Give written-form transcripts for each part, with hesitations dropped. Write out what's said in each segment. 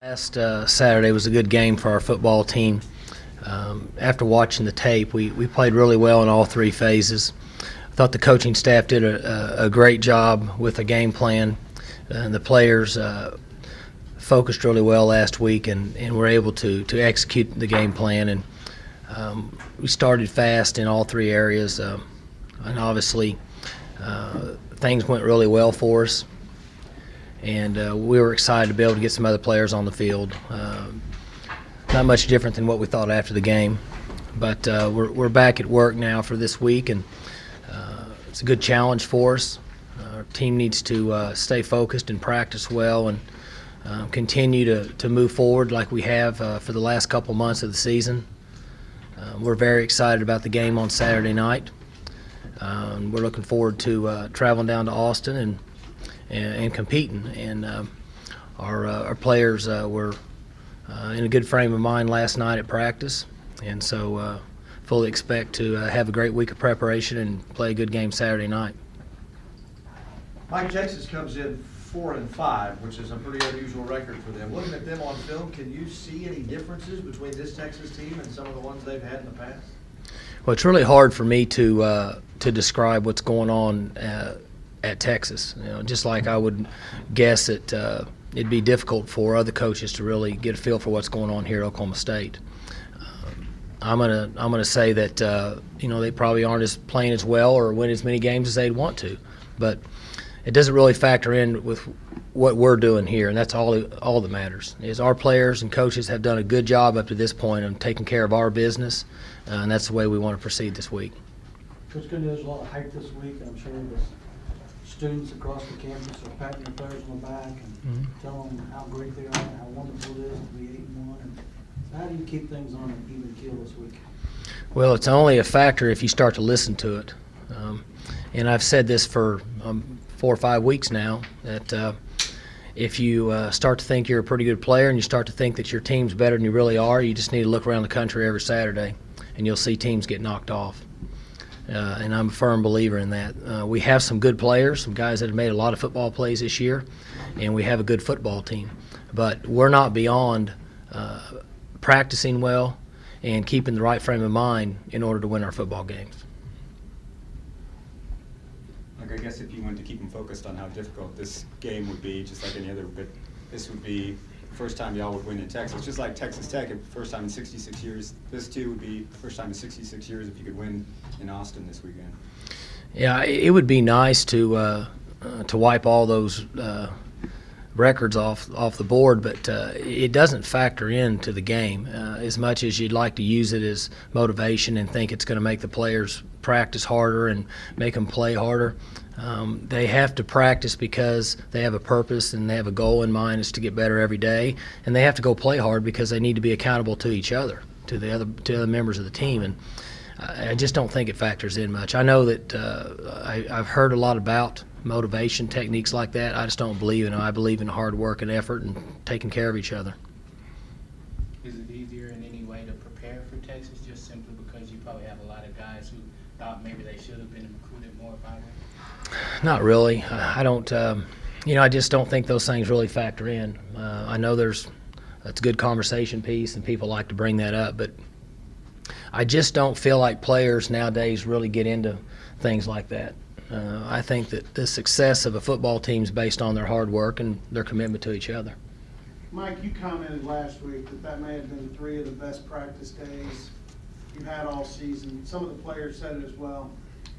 Last Saturday was a good game for our football team. After watching the tape, we played really well in all three phases. I thought the coaching staff did a great job with the game plan. The players focused really well last week and were able to execute the game plan. And we started fast in all three areas. And obviously, things went really well for us. And we were excited to be able to get some other players on the field. Not much different than what we thought after the game, but we're back at work now for this week, and it's a good challenge for us. Our team needs to stay focused and practice well and continue to move forward like we have for the last couple months of the season. We're very excited about the game on Saturday night. We're looking forward to traveling down to Austin and competing. And our players were in a good frame of mind last night at practice, and so fully expect to have a great week of preparation and play a good game Saturday night. Mike, Texas comes in 4-5, which is a pretty unusual record for them. Looking at them on film, can you see any differences between this Texas team and some of the ones they've had in the past? Well, it's really hard for me to describe what's going on at Texas. Just like I would guess that it'd be difficult for other coaches to really get a feel for what's going on here at Oklahoma State. I'm gonna say that they probably aren't as playing as well or win as many games as they'd want to, but it doesn't really factor in with what we're doing here, and that's all that matters. Is our players and coaches have done a good job up to this point of taking care of our business, and that's the way we want to proceed this week. Coach Gundy, there's a lot of hype this week, and I'm sure the students across the campus are patting their players on the back and telling them how great they are and how wonderful it is to be 8-1. And how do you keep things on an even keel this week? Well, it's only a factor if you start to listen to it. And I've said this for 4 or 5 weeks now, that if you start to think you're a pretty good player and you start to think that your team's better than you really are, you just need to look around the country every Saturday and you'll see teams get knocked off. And I'm a firm believer in that. We have some good players, some guys that have made a lot of football plays this year, and we have a good football team. But we're not beyond practicing well and keeping the right frame of mind in order to win our football games. I guess if you wanted to keep them focused on how difficult this game would be, just like any other, but this would be the first time y'all would win in Texas. Just like Texas Tech, first time in 66 years. This too would be the first time in 66 years if you could win in Austin this weekend. Yeah, it would be nice to wipe all those records off the board, but it doesn't factor into the game as much as you'd like to use it as motivation and think it's going to make the players practice harder and make them play harder. They have to practice because they have a purpose and they have a goal in mind, is to get better every day, and they have to go play hard because they need to be accountable to each other, to the other members of the team. And I just don't think it factors in much. I know that I've heard a lot about motivation techniques like that. I just don't believe in it. I believe in hard work and effort and taking care of each other. Is it easier in any way to prepare for Texas, just simply because you probably have a lot of guys who thought maybe they should have been recruited more by them? Not really. I don't. I just don't think those things really factor in. I know that's a good conversation piece, and people like to bring that up, but I just don't feel like players nowadays really get into things like that. I think that the success of a football team is based on their hard work and their commitment to each other. Mike, you commented last week that may have been 3 of the best practice days you had all season. Some of the players said it as well.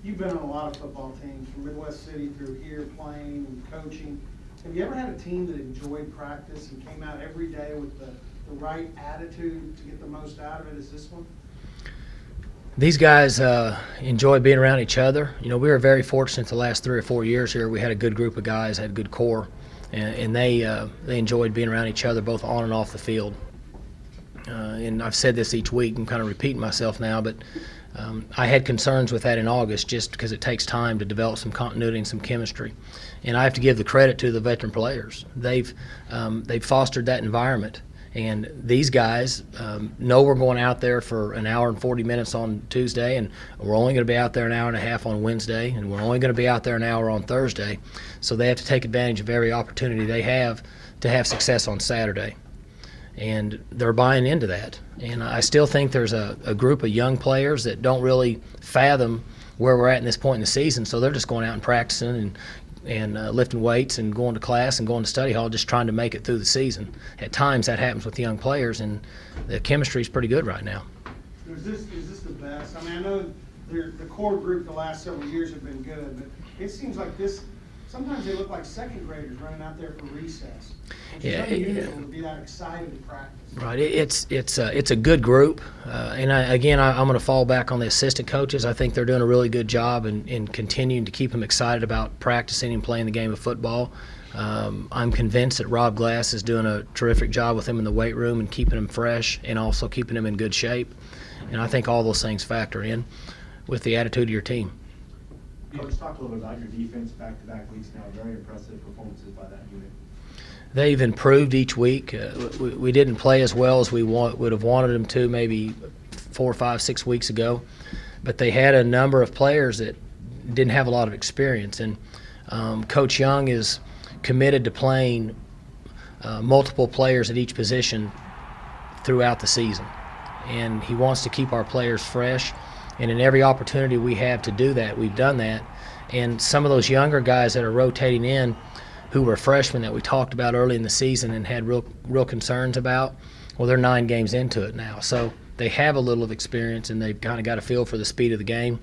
You've been on a lot of football teams from Midwest City through here, playing and coaching. Have you ever had a team that enjoyed practice and came out every day with the right attitude to get the most out of it as this one? These guys enjoy being around each other. We were very fortunate the last 3 or 4 years here. We had a good group of guys, had a good core, and they enjoyed being around each other both on and off the field. And I've said this each week. I'm kind of repeating myself now, but I had concerns with that in August just because it takes time to develop some continuity and some chemistry. And I have to give the credit to the veteran players. They've fostered that environment. And these guys know we're going out there for an hour and 40 minutes on Tuesday, and we're only going to be out there an hour and a half on Wednesday, and we're only going to be out there an hour on Thursday. So they have to take advantage of every opportunity they have to have success on Saturday. and they're buying into that. And I still think there's a group of young players that don't really fathom where we're at in this point in the season, so they're just going out and practicing and lifting weights and going to class and going to study hall, just trying to make it through the season. At times that happens with young players, and the chemistry is pretty good right now. Is this the best? I mean, I know the core group the last several years have been good, but it seems like this, sometimes they look like second graders running out there for recess. Yeah, It's unusual to be that excited to practice. Right, it's a good group, and I'm going to fall back on the assistant coaches. I think they're doing a really good job in continuing to keep them excited about practicing and playing the game of football. I'm convinced that Rob Glass is doing a terrific job with them in the weight room and keeping them fresh and also keeping them in good shape. And I think all those things factor in with the attitude of your team. Coach, talk a little bit about your defense back-to-back weeks now. Very impressive performances by that unit. They've improved each week. We didn't play as well as we would have wanted them to maybe 4, 5, 6 weeks ago, but they had a number of players that didn't have a lot of experience. And Coach Young is committed to playing multiple players at each position throughout the season. And he wants to keep our players fresh. And in every opportunity we have to do that, we've done that. And some of those younger guys that are rotating in, who were freshmen that we talked about early in the season and had real concerns about, well, they're 9 games into it now. So they have a little of experience, and they've kind of got a feel for the speed of the game.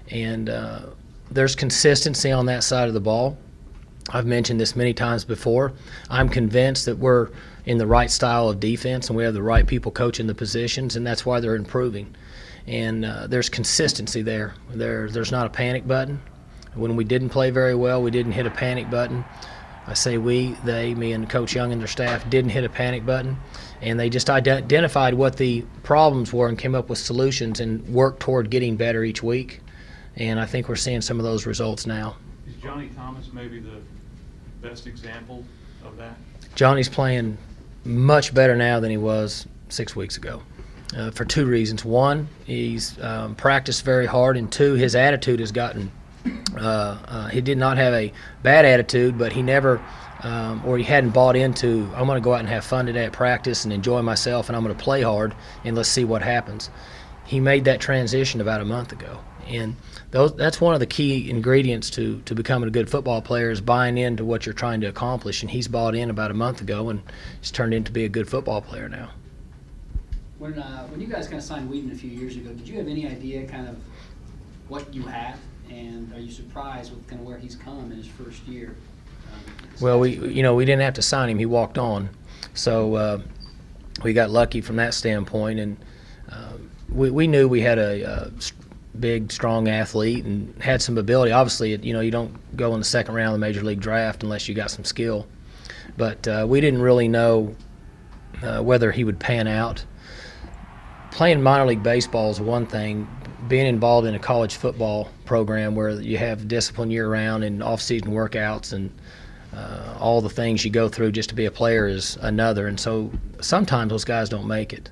And there's consistency on that side of the ball. I've mentioned this many times before. I'm convinced that we're in the right style of defense, and we have the right people coaching the positions, and that's why they're improving. And there's consistency there. There's not a panic button. When we didn't play very well, we didn't hit a panic button. I say we, they, me, and Coach Young and their staff didn't hit a panic button, and they just identified what the problems were and came up with solutions and worked toward getting better each week. And I think we're seeing some of those results now. Is Johnny Thomas maybe the best example of that? Johnny's playing much better now than he was 6 weeks ago for 2 reasons. One, he's practiced very hard, and 2, his attitude has gotten he did not have a bad attitude, but he never or he hadn't bought into, I'm going to go out and have fun today at practice and enjoy myself, and I'm going to play hard and let's see what happens. He made that transition about a month ago, and that's one of the key ingredients to becoming a good football player, is buying into what you're trying to accomplish, and he's bought in about a month ago, and he's turned into be a good football player now. When you guys kind of signed Whedon a few years ago, did you have any idea kind of what you had? And are you surprised with kind of where he's come in his first year? Well, we didn't have to sign him; he walked on, so we got lucky from that standpoint. And we knew we had a big, strong athlete and had some ability. Obviously, you don't go in the second round of the major league draft unless you got some skill. But we didn't really know whether he would pan out. Playing minor league baseball is one thing. Being involved in a college football program where you have discipline year-round and off-season workouts and all the things you go through just to be a player is another. And so sometimes those guys don't make it.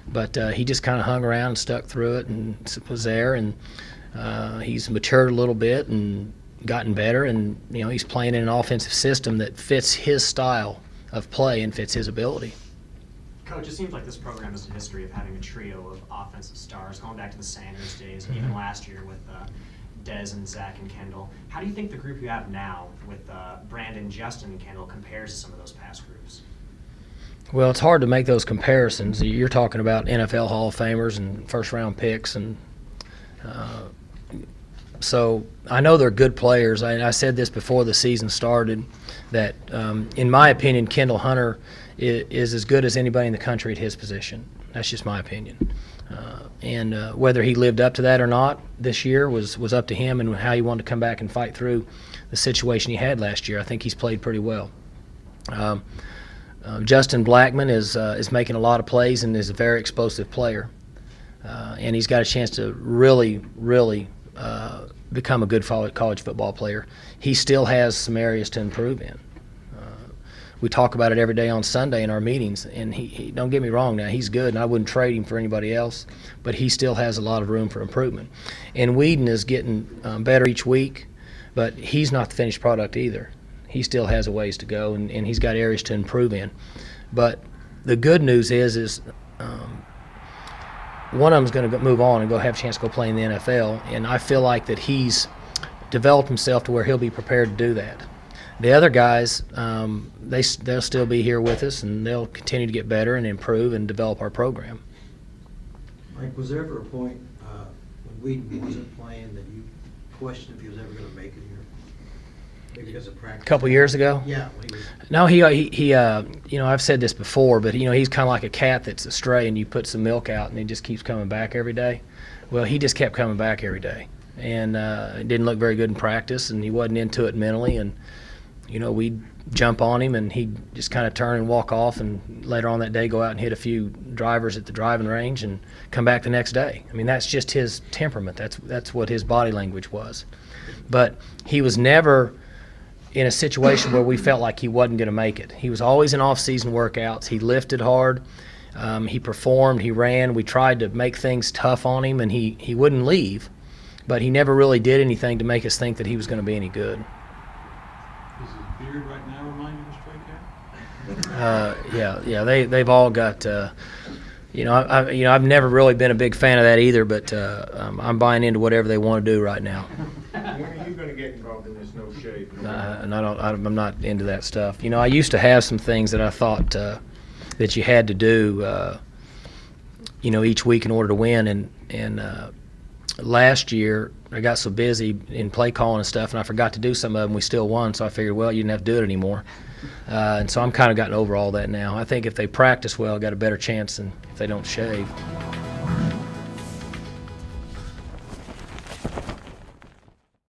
But he just kind of hung around and stuck through it and was there. And he's matured a little bit and gotten better. And, he's playing in an offensive system that fits his style of play and fits his ability. Coach, it seems like this program has a history of having a trio of offensive stars, going back to the Sanders days, and even last year with Dez and Zach and Kendall. How do you think the group you have now with Brandon, Justin, and Kendall compares to some of those past groups? Well, it's hard to make those comparisons. You're talking about NFL Hall of Famers and first-round picks, and so I know they're good players. I said this before the season started, that in my opinion, Kendall Hunter is as good as anybody in the country at his position. That's just my opinion. And whether he lived up to that or not this year was up to him and how he wanted to come back and fight through the situation he had last year. I think he's played pretty well. Justin Blackman is making a lot of plays and is a very explosive player. And he's got a chance to really become a good college football player. He still has some areas to improve in. We talk about it every day on Sunday in our meetings, and he don't get me wrong now, he's good, and I wouldn't trade him for anybody else, but he still has a lot of room for improvement. And Whedon is getting better each week, but he's not the finished product either. He still has a ways to go, and he's got areas to improve in. But the good news is one of them's going to move on and go have a chance to go play in the NFL, and I feel like that he's developed himself to where he'll be prepared to do that. The other guys, they'll still be here with us, and they'll continue to get better and improve and develop our program. Mike, was there ever a point when Whedon wasn't playing that you questioned if he was ever going to make it here? Maybe because of practice? A couple years ago? Yeah. When he was, No, he I've said this before, but he's kind of like a cat that's astray, and you put some milk out, and he just keeps coming back every day. Well, he just kept coming back every day, and it didn't look very good in practice, and he wasn't into it mentally, and we'd jump on him, and he'd just kind of turn and walk off, and later on that day go out and hit a few drivers at the driving range and come back the next day. I mean, that's just his temperament. That's what his body language was. But he was never in a situation where we felt like he wasn't going to make it. He was always in off-season workouts. He lifted hard. He performed. He ran. We tried to make things tough on him, and he wouldn't leave. But he never really did anything to make us think that he was going to be any good. Does his beard right now remind you of a stray cat? Yeah. They've all got. I've never really been a big fan of that either, but I'm buying into whatever they want to do right now. When are you going to get involved in this no shave? And I'm not into that stuff. I used to have some things that I thought that you had to do, each week in order to win. And last year I got so busy in play calling and stuff, and I forgot to do some of them. We still won, so I figured, well, you didn't have to do it anymore. And so I'm kind of gotten over all that now. I think if they practice well, got a better chance than if they don't shave.